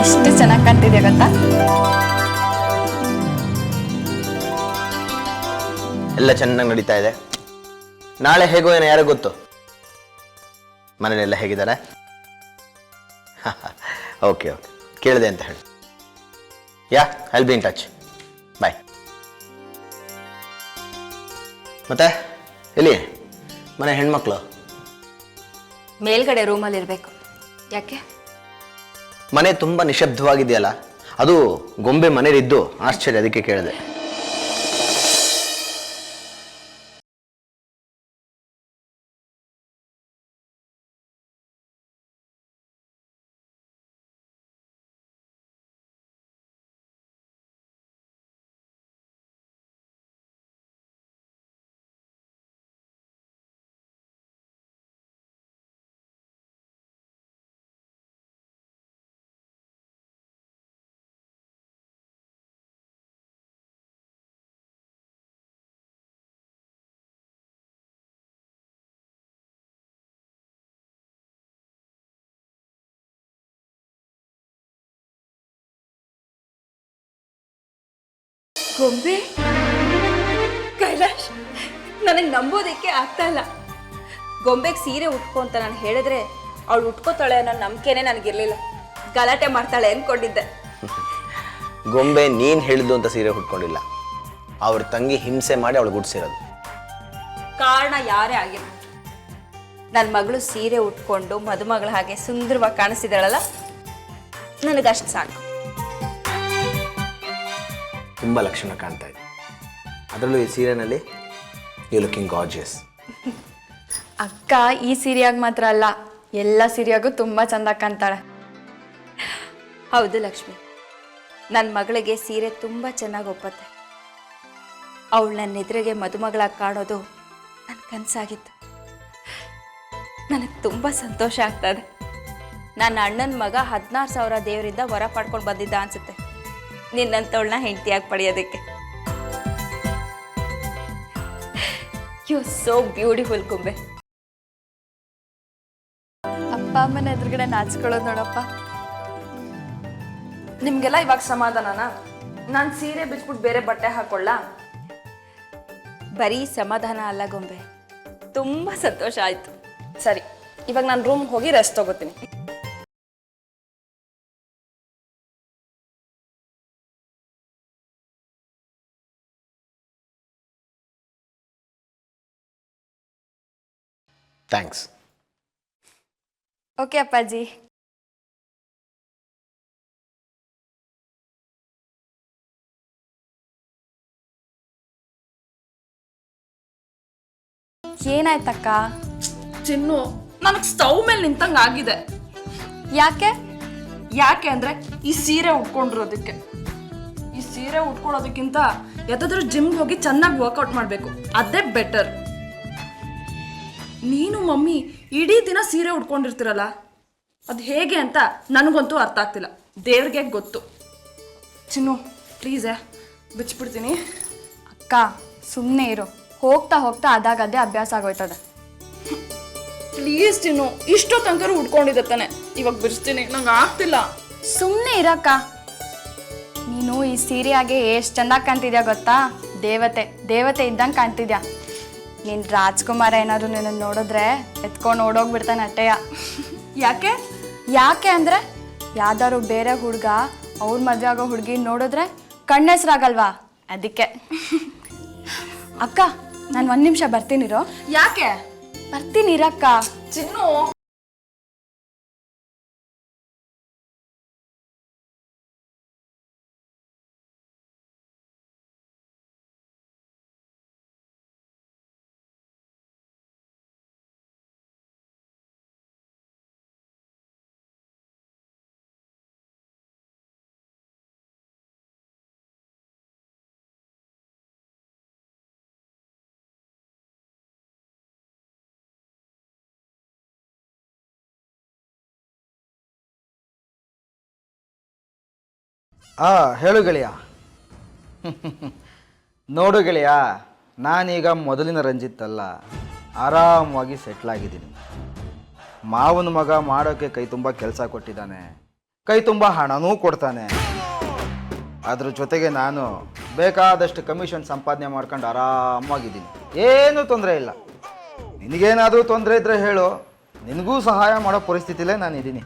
ಎಷ್ಟು ಚೆನ್ನಾಗಿ ಕಾಣ್ತಿದ್ಯಾ ಗೊತ್ತಾ? ಎಲ್ಲ ಚೆನ್ನಾಗಿ ನಡೀತಾ ಇದೆ. ನಾಳೆ ಹೇಗೋ ಏನೋ ಯಾರಿಗೂ ಗೊತ್ತು. ಮನೇಲೆಲ್ಲ ಹೇಗಿದ್ದಾರೆ? ಓಕೆ ಓಕೆ, ಕೇಳಿದೆ ಅಂತ ಹೇಳಿ. ಯಾ, ಐಲ್ ಬಿ ಇನ್ ಟಚ್. ಬಾಯ್. ಮತ್ತೆ ಎಲ್ಲಿ ಮನೆ ಹೆಣ್ಮಕ್ಳು? ಮೇಲ್ಗಡೆ ರೂಮಲ್ಲಿ ಇರಬೇಕು. ಯಾಕೆ? ಮನೆ ತುಂಬ ನಿಶಬ್ದವಾಗಿದೆಯಲ್ಲ, ಅದು ಗೊಂಬೆ ಮನೇಲಿದ್ದು ಆಶ್ಚರ್ಯ, ಅದಕ್ಕೆ ಕೇಳಿದೆ. ಗೊಂಬೆ? ಕೈಲಾಶ್, ನನಗೆ ನಂಬೋದಕ್ಕೆ ಆಗ್ತಾ ಇಲ್ಲ. ಗೊಂಬೆಗೆ ಸೀರೆ ಉಟ್ಕೊ ಅಂತ ನಾನು ಹೇಳಿದ್ರೆ ಅವಳು ಉಟ್ಕೋತಾಳೆ ಅನ್ನೋ ನಂಬಿಕೆನೇ ನನಗಿರ್ಲಿಲ್ಲ. ಗಲಾಟೆ ಮಾಡ್ತಾಳೆ ಅಂದ್ಕೊಂಡಿದ್ದೆ. ಗೊಂಬೆ ನೀನು ಹೇಳಿದ್ದು ಅಂತ ಸೀರೆ ಉಟ್ಕೊಂಡಿಲ್ಲ, ಅವ್ರ ತಂಗಿ ಹಿಂಸೆ ಮಾಡಿ ಅವಳು ಗುಡ್ಸಿರೋದು. ಕಾರಣ ಯಾರೇ ಆಗಿಲ್ಲ, ನನ್ನ ಮಗಳು ಸೀರೆ ಉಟ್ಕೊಂಡು ಮದುಮಗಳ ಹಾಗೆ ಸುಂದರವಾಗಿ ಕಾಣಿಸ್ತಿದ್ದಾಳಲ್ಲ, ನನಗಷ್ಟು ಸಾಕು. ತುಂಬ ಲಕ್ಷಣ ಕಾಣ್ತಾ ಇದೆ. ಅದರಲ್ಲೂ ಈ ಸೀರೆನಲ್ಲಿ ಯು ಲುಕಿಂಗ್ ಗಾರ್ಜಿಯಸ್. ಅಕ್ಕ ಈ ಸೀರೆಯಾಗಿ ಮಾತ್ರ ಅಲ್ಲ, ಎಲ್ಲ ಸೀರೆಯಾಗೂ ತುಂಬ ಚಂದ ಕಾಣ್ತಾಳೆ. ಹೌದು ಲಕ್ಷ್ಮಿ, ನನ್ನ ಮಗಳಿಗೆ ಸೀರೆ ತುಂಬ ಚೆನ್ನಾಗಿ ಒಪ್ಪತ್ತೆ. ಅವಳು ನನ್ನ ಎದುರಿಗೆ ಮದುಮಗಳಾಗಿ ಕಾಣೋದು ನನ್ನ ಕನಸಾಗಿತ್ತು. ನನಗೆ ತುಂಬ ಸಂತೋಷ ಆಗ್ತದೆ. ನನ್ನ ಅಣ್ಣನ ಮಗ 16,000 ದೇವರಿಂದ ವರ ಪಡ್ಕೊಂಡು ಬಂದಿದ್ದ ಅನ್ಸುತ್ತೆ ನಿನ್ನಂತವಳನ್ನ ಹೆಂಡತಿಯಾಗಿ ಪಡೆಯೋದಕ್ಕೆ. ಯು ಸೋ ಬ್ಯೂಟಿಫುಲ್ ಗೊಂಬೆ. ಅಪ್ಪ ಅಮ್ಮನ ಎದುರುಗಡೆ ನಾಚ್ಕೊಳ್ಳೋದು ನೋಡಪ್ಪ. ನಿಮ್ಗೆಲ್ಲ ಇವಾಗ ಸಮಾಧಾನನಾ? ನಾನು ಸೀರೆ ಬಿಚ್ಬಿಟ್ಟು ಬೇರೆ ಬಟ್ಟೆ ಹಾಕೊಳ್ಳ? ಬರೀ ಸಮಾಧಾನ ಅಲ್ಲ ಗೊಂಬೆ, ತುಂಬ ಸಂತೋಷ ಆಯ್ತು. ಸರಿ, ಇವಾಗ ನಾನು ರೂಮ್ ಹೋಗಿ ರೆಸ್ಟ್ ತಗೋತೀನಿ. ಥ್ಯಾಂಕ್ಸ್. ಓಕೆ ಅಪ್ಪಾಜಿ. ಏನಾಯ್ತಕ್ಕ? ಚಿನ್ನು, ನನಗೆ ಸ್ಟವ್ ಮೇಲೆ ನಿಂತಂಗೆ ಆಗಿದೆ. ಯಾಕೆ? ಯಾಕೆ ಅಂದ್ರೆ ಈ ಸೀರೆ ಉಟ್ಕೊಂಡಿರೋದಕ್ಕೆ. ಈ ಸೀರೆ ಉಟ್ಕೊಳ್ಳೋದಕ್ಕಿಂತ ಯಾವ್ದಾದ್ರೂ ಜಿಮ್ಗೆ ಹೋಗಿ ಚೆನ್ನಾಗಿ ವರ್ಕೌಟ್ ಮಾಡಬೇಕು, ಅದೇ ಬೆಟರ್. ನೀನು ಮಮ್ಮಿ ಇಡೀ ದಿನ ಸೀರೆ ಉಟ್ಕೊಂಡಿರ್ತೀರಲ್ಲ, ಅದು ಹೇಗೆ ಅಂತ ನನಗಂತೂ ಅರ್ಥ ಆಗ್ತಿಲ್ಲ. ದೇವ್ರಿಗೆ ಗೊತ್ತು. ಚಿನ್ನು ಪ್ಲೀಸ್ ಬಿಚ್ಬಿಡ್ತೀನಿ. ಅಕ್ಕ ಸುಮ್ಮನೆ ಇರು, ಹೋಗ್ತಾ ಹೋಗ್ತಾ ಅದಾಗದೇ ಅಭ್ಯಾಸ ಆಗೋಯ್ತದೆ. ಪ್ಲೀಸ್ ಚಿನ್ನು, ಇಷ್ಟೋ ತನಕ ಉಟ್ಕೊಂಡಿದ್ದೆ ತಾನೆ, ಇವಾಗ ಬಿಡಿಸ್ತೀನಿ, ನಂಗೆ ಆಗ್ತಿಲ್ಲ. ಸುಮ್ಮನೆ ಇರಕ್ಕ. ನೀನು ಈ ಸೀರೆಯಾಗೆ ಎಷ್ಟು ಚೆಂದಾಗಿ ಕಾಣ್ತಿದ್ಯಾ ಗೊತ್ತಾ? ದೇವತೆ ಇದ್ದಂಗೆ ಕಾಣ್ತಿದ್ಯಾ. ನೀನು ರಾಜ್ಕುಮಾರ ಏನಾದ್ರು ನಿನ್ನ ನೋಡಿದ್ರೆ ಎತ್ಕೊಂಡು ಓಡೋಗ್ಬಿಡ್ತಾನೆ ಅಟ್ಟೆಯ. ಯಾಕೆ ಅಂದರೆ ಯಾವ್ದಾದ್ರು ಬೇರೆ ಹುಡುಗ ಅವ್ರ ಮದುವೆ ಆಗೋ ಹುಡುಗಿ ನೋಡಿದ್ರೆ ಕಣ್ಣೆಸ್ರಾಗಲ್ವಾ, ಅದಕ್ಕೆ. ಅಕ್ಕ ನಾನು 1 ನಿಮಿಷ ಬರ್ತೀನಿರೋ. ಯಾಕೆ? ಬರ್ತೀನಿರಕ್ಕ. ಚಿನ್ನು ಹೇಳು ಗೆಳೆಯ. ನೋಡು ಗೆಳೆಯ, ನಾನೀಗ ಮೊದಲಿನ ರಂಜಿತ್ ಅಲ್ಲ, ಆರಾಮವಾಗಿ ಸೆಟ್ಲಾಗಿದ್ದೀನಿ. ಮಾವನ ಮಗ ಮಾಡೋಕ್ಕೆ ಕೈ ತುಂಬ ಕೆಲಸ ಕೊಟ್ಟಿದ್ದಾನೆ. ಕೈ ತುಂಬ ಹಣನೂ ಕೊಡ್ತಾನೆ. ಅದ್ರ ಜೊತೆಗೆ ನಾನು ಬೇಕಾದಷ್ಟು ಕಮಿಷನ್ ಸಂಪಾದನೆ ಮಾಡ್ಕೊಂಡು ಆರಾಮಾಗಿದ್ದೀನಿ, ಏನೂ ತೊಂದರೆ ಇಲ್ಲ. ನಿನಗೇನಾದರೂ ತೊಂದರೆ ಇದ್ದರೆ ಹೇಳು, ನಿನಗೂ ಸಹಾಯ ಮಾಡೋ ಪರಿಸ್ಥಿತಿಲೇ ನಾನಿದ್ದೀನಿ.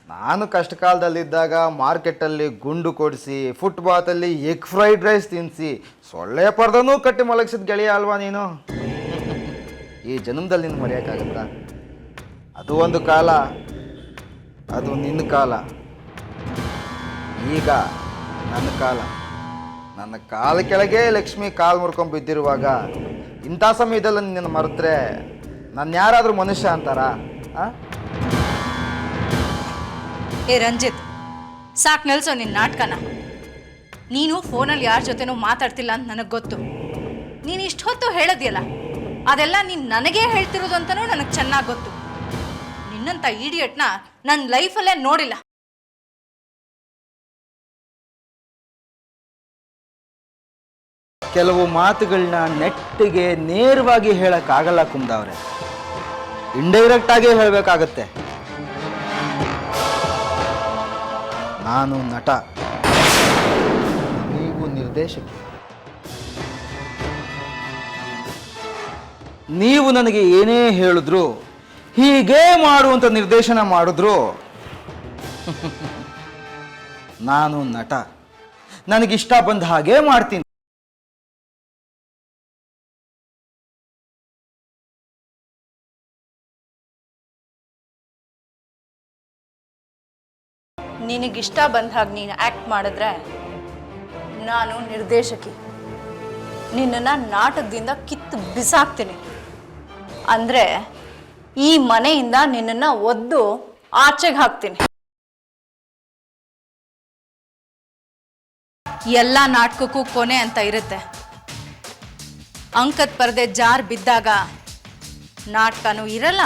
ನಾನು ಕಷ್ಟ ಕಾಲದಲ್ಲಿದ್ದಾಗ ಮಾರ್ಕೆಟಲ್ಲಿ ಗುಂಡು ಕೊಡಿಸಿ, ಫುಟ್ಪಾತಲ್ಲಿ ಎಗ್ ಫ್ರೈಡ್ ರೈಸ್ ತಿನ್ನಿಸಿ, ಸೊಳ್ಳೆ ಪರ್ದನೂ ಕಟ್ಟಿ ಮಲಗಿಸಿದ ಗೆಳೆಯ ಅಲ್ವಾ ನೀನು. ಈ ಜನ್ಮದಲ್ಲಿ ನಿನ್ನ ಮರೆಯೋಕ್ಕಾಗತ್ತಾ? ಅದು ಒಂದು ಕಾಲ, ಅದು ನಿನ್ನ ಕಾಲ. ಈಗ ನನ್ನ ಕಾಲ. ನನ್ನ ಕಾಲ ಕೆಳಗೆ ಲಕ್ಷ್ಮಿ ಕಾಲು ಮುರ್ಕೊಂಡು ಬಿದ್ದಿರುವಾಗ ಇಂಥ ಸಮಯದಲ್ಲಿ ನಿನ್ನ ಮರೆತ್ರೆ ನಾನು ಯಾರಾದರೂ ಮನುಷ್ಯ ಅಂತಾರಾ? ಏ ರಂಜಿತ್, ಸಾಕು ನಿಲ್ಸೋ ನಿನ್ನ ನಾಟಕನ. ನೀನು ಫೋನಲ್ಲಿ ಯಾರ ಜೊತೆನೂ ಮಾತಾಡ್ತಿಲ್ಲ ಅಂತ ನನಗೆ ಗೊತ್ತು. ನೀನು ಇಷ್ಟು ಹೊತ್ತು ಹೇಳೋದಿಯಲ್ಲ, ಅದೆಲ್ಲ ನೀನು ನನಗೇ ಹೇಳ್ತಿರೋದು ಅಂತಲೂ ನನಗೆ ಚೆನ್ನಾಗಿ ಗೊತ್ತು. ನಿನ್ನಂಥ ಈಡಿಯಟ್ನ ನನ್ನ ಲೈಫಲ್ಲೇ ನೋಡಿಲ್ಲ. ಕೆಲವು ಮಾತುಗಳನ್ನ ನೆಟ್ಟಿಗೆ ನೇರವಾಗಿ ಹೇಳೋಕ್ಕಾಗಲ್ಲ ಕುಮ್ದವ್ರೆ, ಇಂಡೈರೆಕ್ಟಾಗಿ ಹೇಳಬೇಕಾಗತ್ತೆ. ನಾನು ನಟ, ನೀವು ನಿರ್ದೇಶಕಿ. ನೀವು ನನಗೆ ಏನೇ ಹೇಳಿದ್ರು, ಹೀಗೆ ಮಾಡುವಂಥ ನಿರ್ದೇಶನ ಮಾಡಿದ್ರು, ನಾನು ನಟ, ನನಗಿಷ್ಟ ಬಂದ ಹಾಗೆ ಮಾಡ್ತೀನಿ. ನಿನಗಿಷ್ಟ ಬಂದ ಹಾಗೆ ನೀನು ಆ್ಯಕ್ಟ್ ಮಾಡಿದ್ರೆ ನಾನು ನಿರ್ದೇಶಕಿ. ನಿನ್ನನ್ನು ನಾಟಕದಿಂದ ಕಿತ್ತು ಬಿಸಾಕ್ತೀನಿ. ಅಂದರೆ ಈ ಮನೆಯಿಂದ ನಿನ್ನನ್ನು ಒದ್ದು ಆಚೆಗೆ ಹಾಕ್ತೀನಿ. ಎಲ್ಲ ನಾಟಕಕ್ಕೂ ಕೊನೆ ಅಂತ ಇರುತ್ತೆ. ಅಂಕದ ಪರದೆ ಜಾರ್ ಬಿದ್ದಾಗ ನಾಟಕನೂ ಇರಲ್ಲ,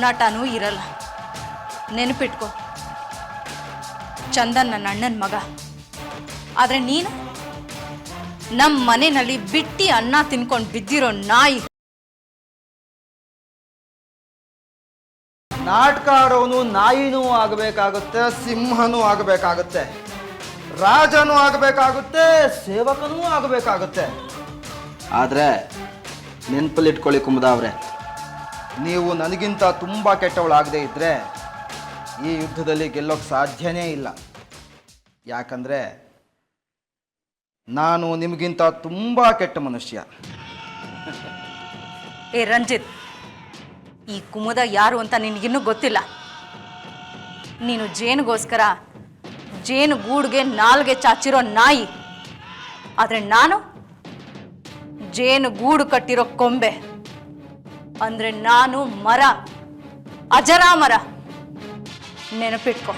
ನಟನೂ ಇರಲ್ಲ. ನೆನಪಿಟ್ಕೋ, ಚಂದನ್ ನನ್ನ ಅಣ್ಣನ ಮಗ. ಆದರೆ ನೀನು ನಮ್ಮ ಮನೆಯಲ್ಲಿ ಬಿಟ್ಟಿ ಅನ್ನ ತಿನ್ಕೊಂಡು ಬಿದ್ದಿರೋ ನಾಯಿ. ನಾಟಕ ಆಡೋನು ನಾಯಿನೂ ಆಗಬೇಕಾಗುತ್ತೆ, ಸಿಂಹನೂ ಆಗಬೇಕಾಗುತ್ತೆ, ರಾಜನೂ ಆಗಬೇಕಾಗುತ್ತೆ, ಸೇವಕನೂ ಆಗಬೇಕಾಗುತ್ತೆ. ಆದರೆ ನೆನಪಲ್ಲಿಟ್ಕೊಳ್ಳಿ ಕುಮುದವ್ರೆ, ನೀವು ನನಗಿಂತ ತುಂಬ ಕೆಟ್ಟವಳಾಗದೇ ಇದ್ದರೆ ಈ ಯುದ್ಧದಲ್ಲಿ ಗೆಲ್ಲೋಕ್ಕೆ ಸಾಧ್ಯನೇ ಇಲ್ಲ. ಯಾಕಂದರೆ ನಾನು ನಿಮಗಿಂತ ತುಂಬ ಕೆಟ್ಟ ಮನುಷ್ಯ. ಏ ರಂಜಿತ್, ಈ ಕುಮುದ ಯಾರು ಅಂತ ನಿನಗಿನ್ನೂ ಗೊತ್ತಿಲ್ಲ. ನೀನು ಜೇನುಗೋಸ್ಕರ ಜೇನು ಗೂಡ್ಗೆ ನಾಲ್ಗೆ ಚಾಚಿರೋ ನಾಯಿ. ಆದರೆ ನಾನು ಜೇನು ಗೂಡು ಕಟ್ಟಿರೋ ಕೊಂಬೆ. ಅಂದರೆ ನಾನು ಮರ, ಅಜರಾಮರ. ನೆನಪಿಟ್ಕೊ.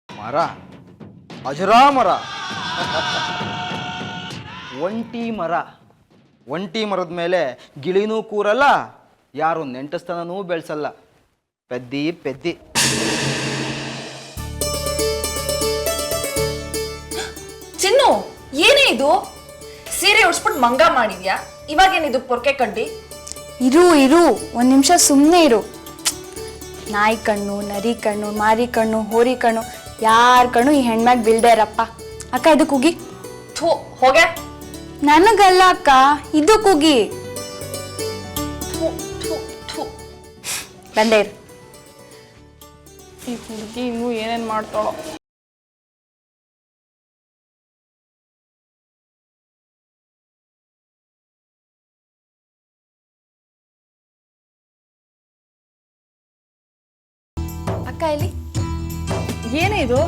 ಮರ, ಅಜರಾಮರ, ಒಂಟಿ ಮರ. ಒಂಟಿ ಮರದ ಮೇಲೆ ಗಿಳಿನೂ ಕೂರಲ್ಲ, ಯಾರು ನೆಂಟಸ್ತನೂ ಬೆಳೆಸಲ್ಲ. ಪೆದ್ದಿ ಪೆದ್ದಿ. ಚಿನ್ನು, ಏನೇ ಇದು? ಸೀರೆ ಉಡ್ಸ್ಬಿಟ್ಟು ಮಂಗ ಮಾಡಿದ್ಯಾ? ಇವಾಗೇನಿದು ಪೊರ್ಕೆ ಕಡ್ಡಿ? ಇರು ಇರು, ಒಂದು ನಿಮಿಷ ಸುಮ್ಮನೆ ಇರು. ನಾಯಿ ಕಣ್ಣು, ನರಿ ಕಣ್ಣು, ಮಾರಿ ಕಣ್ಣು, ಹೋರಿ ಕಣ್ಣು, ಯಾರ ಕಣ್ಣು ಈ ಹೆಣ್ಮ್ಯಾಗ ಬೀಳ್ದೆ ಇರಪ್ಪ. ಅಕ್ಕ ಇದು ಕೂಗಿ. ಥೂ, ಹೋಗೆ. ನನಗಲ್ಲ ಅಕ್ಕ, ಇದು ಕೂಗಿ. ಥೂ, ಥೂ, ಥೂ. ಬಂದೇ ಇರು. ಈ ಹುಡುಗಿ ಇನ್ನೂ ಏನೇನು ಮಾಡ್ತಾಳೋ. ಅಕ್ಕ ಇಲ್ಲಿ ಏನೇ ಇದು?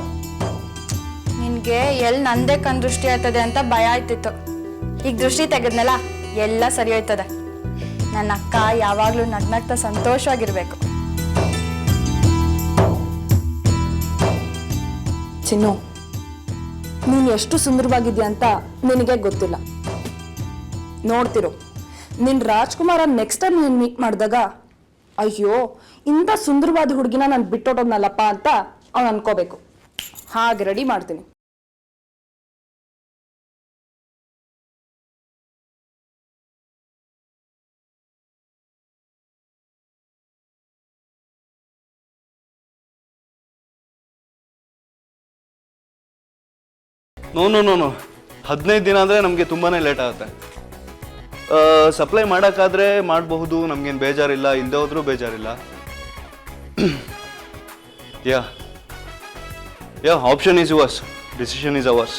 ನಿನ್ಗೆ ಎಲ್ಲಿ ನಂದೇ ಕಣ್ ದೃಷ್ಟಿ ಆಯ್ತದೆ ಅಂತ ಭಯ ಆಯ್ತಿತ್ತು. ಈಗ ದೃಷ್ಟಿ ತೆಗೆದ್ನಲ್ಲ, ಎಲ್ಲ ಸರಿ ಹೋಯ್ತದೆ. ನನ್ನ ಅಕ್ಕ ಯಾವಾಗ್ಲೂ ನಗ್ನಗ್ತಾ ಸಂತೋಷವಾಗಿರ್ಬೇಕು. ಚಿನ್ನು, ನೀನು ಎಷ್ಟು ಸುಂದರವಾಗಿದ್ಯಾ ಅಂತ ನಿನಗೆ ಗೊತ್ತಿಲ್ಲ. ನೋಡ್ತಿರು, ನಿನ್ ರಾಜ್ಕುಮಾರ ನೆಕ್ಸ್ಟ್ ಟೈಮ್ ನೀನು ಮೀಟ್ ಮಾಡಿದಾಗ, ಅಯ್ಯೋ ಇಂಥ ಸುಂದರವಾದ ಹುಡುಗಿನ ನಾನು ಬಿಟ್ಟೋಟೋದ್ನಲ್ಲಪ್ಪ ಅಂತ ಅವ್ನು ಅನ್ಕೋಬೇಕು. ಹಾಗೆ ರೆಡಿ ಮಾಡ್ತೀನಿ. ನೋ 15 ದಿನ ಅಂದರೆ ನಮಗೆ ತುಂಬಾ ಲೇಟ್ ಆಗುತ್ತೆ. ಸಪ್ಲೈ ಮಾಡೋಕ್ಕಾದ್ರೆ ಮಾಡಬಹುದು, ನಮಗೇನು ಬೇಜಾರಿಲ್ಲ, ಇಲ್ಲದೆ ಹೋದ್ರೂ ಬೇಜಾರಿಲ್ಲ. Yeah option is yours, decision is ours.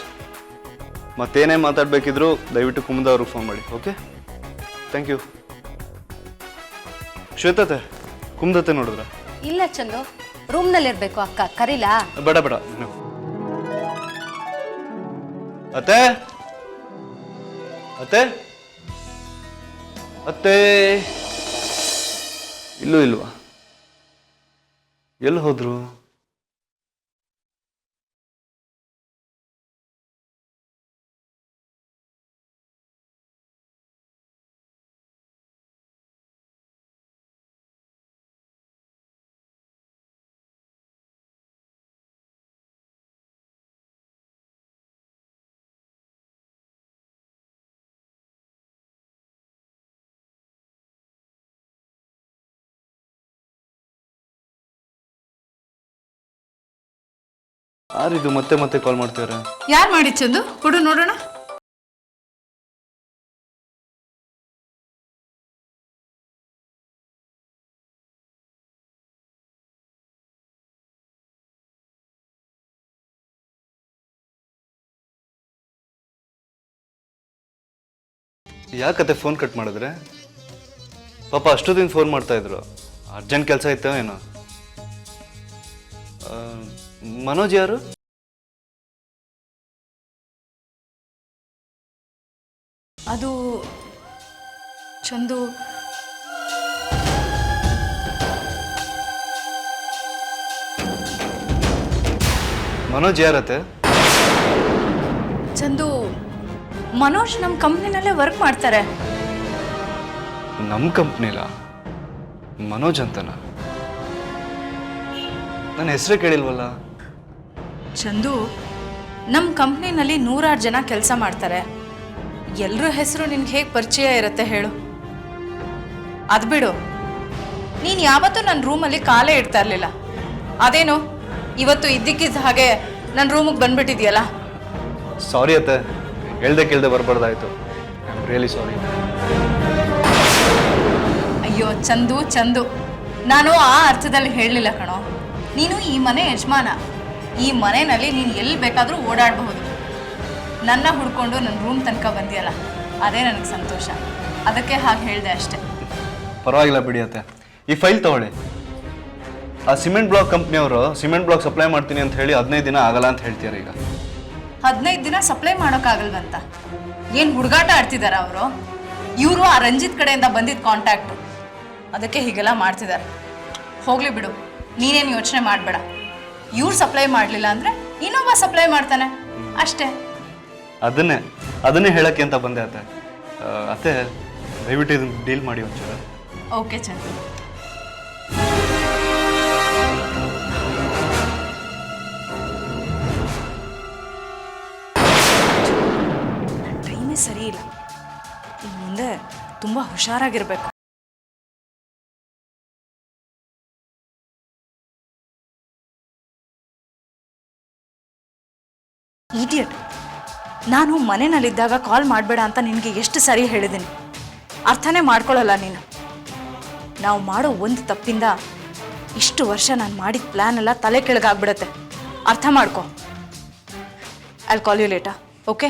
ಮತ್ತೇನೇ ಮಾತಾಡಬೇಕಿದ್ರು ದಯವಿಟ್ಟು ಕುಮುದ ಅವ್ರಿಗೆ ಫೋನ್ ಮಾಡಿ. Okay, thank you. ಶ್ವೇತತೆ, ಕುಮುದತೆ ನೋಡಿದ್ರ? ಇಲ್ಲ ಚಂದು, ರೂಮ್ನಲ್ಲಿರ್ಬೇಕು. ಅಕ್ಕ ಕರೀಲಾ? ಬೇಡ ನೀವು. ಅತ್ತೆ ಅತ್ತೆ ಅತ್ತೆ ಇಲ್ಲೂ ಇಲ್ವಾ? ಎಲ್ಲಿ ಹೋದ್ರು? ಯಾರಿದು ಮತ್ತೆ ಕಾಲ್ ಮಾಡ್ತಿದ್ದಾರೆ? ಯಾರು ಮಾಡಿ ಚಂದು? ಕೊಡು ನೋಡೋಣ. ಯಾಕತ್ತೆ ಫೋನ್ ಕಟ್ ಮಾಡಿದ್ರೆ? ಪಾಪ ಅಷ್ಟೊತ್ತಿನ ಫೋನ್ ಮಾಡ್ತಾ ಇದ್ರು. ಅರ್ಜೆಂಟ್ ಕೆಲಸ ಇತ್ತ ಏನೋ? ಮನೋಜ್ ಯಾರು? ಅದು ಚಂದು, ಮನೋಜ್ ಯಾರತ್ತೆ? ಚಂದು, ಮನೋಜ್ ನಮ್ಮ ಕಂಪ್ನಿನಲ್ಲೇ ವರ್ಕ್ ಮಾಡ್ತಾರೆ. ನಮ್ಮ ಕಂಪ್ನಿಲ ಮನೋಜ್ ಅಂತನ? ನನ್ನ ಹೆಸರೇ ಕೇಳಿಲ್ವಲ್ಲ. ಚಂದು, ನಮ್ಮ ಕಂಪ್ನಿನಲ್ಲಿ 100 ಜನ ಕೆಲಸ ಮಾಡ್ತಾರೆ. ಎಲ್ಲರ ಹೆಸರು ನಿನ್ಗೆ ಹೇಗೆ ಪರಿಚಯ ಇರುತ್ತೆ ಹೇಳು? ಅದು ಬಿಡು, ನೀನು ಯಾವತ್ತೂ ನನ್ನ ರೂಮಲ್ಲಿ ಕಾಲೇ ಇಡ್ತಾ ಇರಲಿಲ್ಲ. ಅದೇನು ಇವತ್ತು ಇದ್ದಕ್ಕಿದ್ದ ಹಾಗೆ ನನ್ನ ರೂಮಿಗೆ ಬಂದ್ಬಿಟ್ಟಿದ್ಯಲ್ಲ? ಸಾರಿ ಅತ್ತೆ, ಹೇಳ್ದೆ ಕೇಳ್ದೆ ಬರಬಾರ್ದಾಯ್ತು. I am really sorry. ಅಯ್ಯೋ ಚಂದು, ನಾನು ಆ ಅರ್ಥದಲ್ಲಿ ಹೇಳಲಿಲ್ಲ ಕಣೋ. ನೀನು ಈ ಮನೆ ಯಜಮಾನ. ಈ ಮನೆಯಲ್ಲಿ ನೀನು ಎಲ್ಲಿ ಬೇಕಾದರೂ ಓಡಾಡಬಹುದು. ನನ್ನ ಹುಡ್ಕೊಂಡು ನನ್ನ ರೂಮ್ ತನಕ ಬಂದಿಯಲ್ಲ, ಅದೇ ನನಗೆ ಸಂತೋಷ. ಅದಕ್ಕೆ ಹಾಗೆ ಹೇಳಿದೆ ಅಷ್ಟೆ. ಪರವಾಗಿಲ್ಲ ಬಿಡಿಯತ್ತೆ. ಈ ಫೈಲ್ ತಗೊಳ್ಳಿ. ಆ ಸಿಮೆಂಟ್ ಬ್ಲಾಕ್ ಕಂಪ್ನಿಯವರು ಸಿಮೆಂಟ್ ಬ್ಲಾಕ್ ಸಪ್ಲೈ ಮಾಡ್ತೀನಿ ಅಂತ ಹೇಳಿ 15 ದಿನ ಆಗಲ್ಲ ಅಂತ ಹೇಳ್ತಿದ್ದಾರೆ. ಈಗ 15 ದಿನ ಸಪ್ಲೈ ಮಾಡೋಕ್ಕಾಗಲ್ವಂತ? ಏನು ಹುಡುಗಾಟ ಆಡ್ತಿದಾರ ಅವರು? ಇವರು ಆ ರಂಜಿತ್ ಕಡೆಯಿಂದ ಬಂದಿದ್ದ ಕಾಂಟ್ಯಾಕ್ಟು, ಅದಕ್ಕೆ ಹೀಗೆಲ್ಲ ಮಾಡ್ತಿದ್ದಾರೆ. ಹೋಗ್ಲಿ ಬಿಡು, ನೀನೇನು ಯೋಚನೆ ಮಾಡಬೇಡ. ಇವ್ರು ಸಪ್ಲೈ ಮಾಡಲಿಲ್ಲ ಅಂದರೆ ಇನ್ನೊಬ್ಬ ಸಪ್ಲೈ ಮಾಡ್ತಾನೆ ಅಷ್ಟೇ. ಅದನ್ನೇ ಹೇಳಕ್ಕೆ ಅಂತ ಬಂದೆ ಅತ್ತೆ. ಅತ್ತೆ ದಯವಿಟ್ಟು ಇದನ್ನು ಡೀಲ್ ಮಾಡಿ ಒಂಚೂರು. ಓಕೆ ಚಂದು. ಟೈಮೇ ಸರಿ ಇಲ್ಲ. ಇನ್ನು ಮುಂದೆ ತುಂಬ ಹುಷಾರಾಗಿರ್ಬೇಕು. ಇಡಿಯಟ್, ನಾನು ಮನೆಯಲ್ಲಿದ್ದಾಗ ಕಾಲ್ ಮಾಡಬೇಡ ಅಂತ ನಿನಗೆ ಎಷ್ಟು ಸರಿ ಹೇಳಿದ್ದೀನಿ. ಅರ್ಥನೇ ಮಾಡ್ಕೊಳ್ಳಲ್ಲ ನೀನು. ನಾವು ಮಾಡೋ ಒಂದು ತಪ್ಪಿಂದ ಇಷ್ಟು ವರ್ಷ ನಾನು ಮಾಡಿದ ಪ್ಲ್ಯಾನ್ ಎಲ್ಲ ತಲೆ ಕೆಳಗಾಗ್ಬಿಡತ್ತೆ. ಅರ್ಥ ಮಾಡ್ಕೊ. I will call you later. Okay?